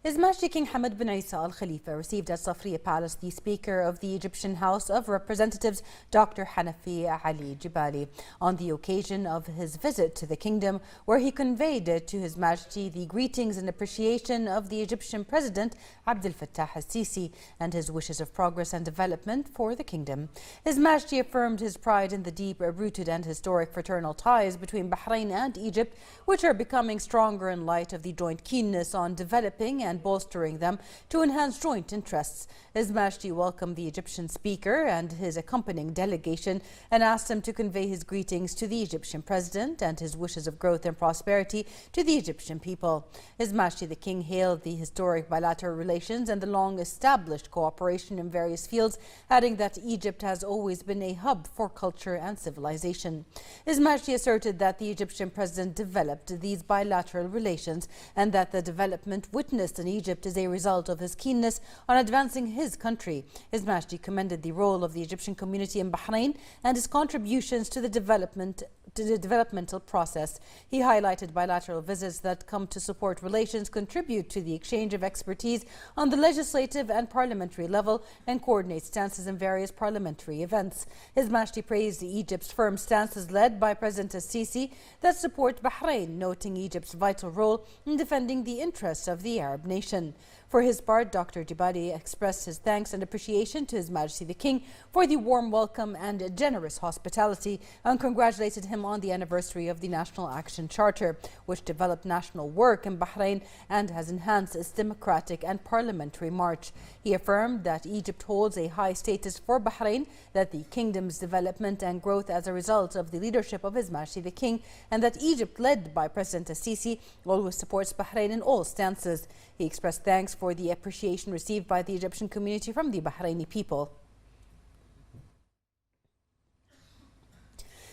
His Majesty King Hamad bin Isa Al Khalifa received at Safriya Palace the Speaker of the Egyptian House of Representatives, Dr. Hanafi Ali Jibali, on the occasion of his visit to the kingdom, where he conveyed to His Majesty the greetings and appreciation of the Egyptian President Abdel Fattah al-Sisi and his wishes of progress and development for the kingdom. His Majesty affirmed his pride in the deep-rooted and historic fraternal ties between Bahrain and Egypt, which are becoming stronger in light of the joint keenness on developing and bolstering them to enhance joint interests. His Majesty welcomed the Egyptian Speaker and his accompanying delegation and asked him to convey his greetings to the Egyptian President and his wishes of growth and prosperity to the Egyptian people. His Majesty the King hailed the historic bilateral relations and the long-established cooperation in various fields, adding that Egypt has always been a hub for culture and civilization. His Majesty asserted that the Egyptian President developed these bilateral relations and that the development witnessed in Egypt is a result of his keenness on advancing his country. His Majesty commended the role of the Egyptian community in Bahrain and his contributions to the developmental process. He highlighted bilateral visits that come to support relations, contribute to the exchange of expertise on the legislative and parliamentary level, and coordinate stances in various parliamentary events. His Majesty praised Egypt's firm stances led by President al-Sisi that support Bahrain, noting Egypt's vital role in defending the interests of the Arab nation. For his part, Dr. Jibali expressed his thanks and appreciation to His Majesty the King for the warm welcome and generous hospitality, and congratulated him on the anniversary of the National Action Charter, which developed national work in Bahrain and has enhanced its democratic and parliamentary march. He affirmed that Egypt holds a high status for Bahrain, that the kingdom's development and growth as a result of the leadership of His Majesty the King, and that Egypt, led by President al-Sisi, always supports Bahrain in all stances. He expressed thanks for the appreciation received by the Egyptian community from the Bahraini people.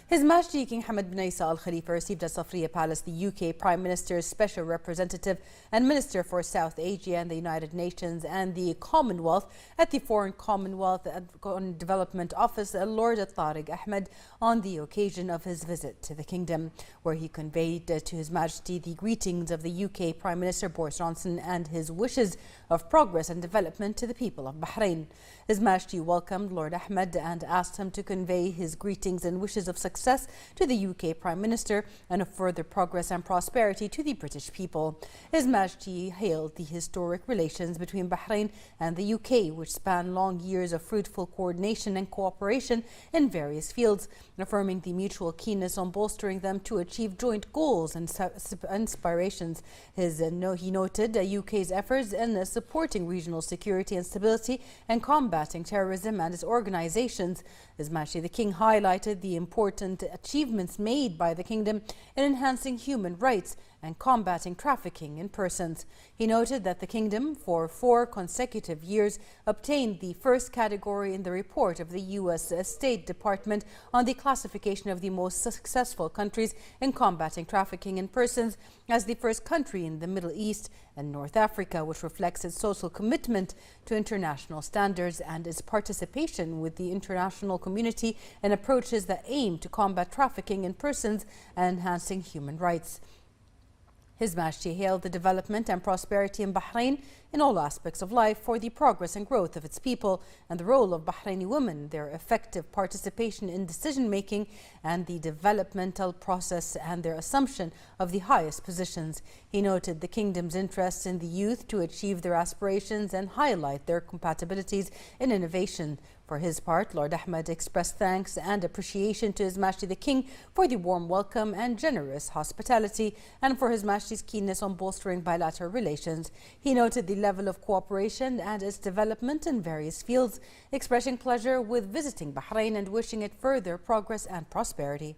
His Majesty King Hamad bin Isa Al Khalifa received at Safriya Palace the UK Prime Minister's Special Representative and Minister for South Asia and the United Nations and the Commonwealth at the Foreign Commonwealth and Development Office, Lord Tariq Ahmed, on the occasion of his visit to the kingdom, where he conveyed to His Majesty the greetings of the UK Prime Minister Boris Johnson and his wishes of progress and development to the people of Bahrain. His Majesty welcomed Lord Ahmed and asked him to convey his greetings and wishes of success to the UK Prime Minister and of further progress and prosperity to the British people. His Majesty hailed the historic relations between Bahrain and the UK, which span long years of fruitful coordination and cooperation in various fields, affirming the mutual keenness on bolstering them to achieve joint goals and aspirations. He noted the UK's efforts in supporting regional security and stability and combating terrorism and its organizations. His Majesty the King highlighted the important achievements made by the kingdom in enhancing human rights and combating trafficking in persons. He noted that the kingdom, for 4 consecutive years, obtained the first category in the report of the U.S. State Department on the classification of the most successful countries in combating trafficking in persons as the first country in the Middle East and North Africa, which reflects its social commitment to international standards and its participation with the international community in approaches that aim to combat trafficking in persons and enhancing human rights. His Majesty hailed the development and prosperity in Bahrain in all aspects of life for the progress and growth of its people and the role of Bahraini women, their effective participation in decision-making and the developmental process and their assumption of the highest positions. He noted the kingdom's interest in the youth to achieve their aspirations and highlight their compatibilities in innovation. For his part, Lord Ahmed expressed thanks and appreciation to His Majesty the King for the warm welcome and generous hospitality and for His Majesty's keenness on bolstering bilateral relations. He noted the level of cooperation and its development in various fields, expressing pleasure with visiting Bahrain and wishing it further progress and prosperity.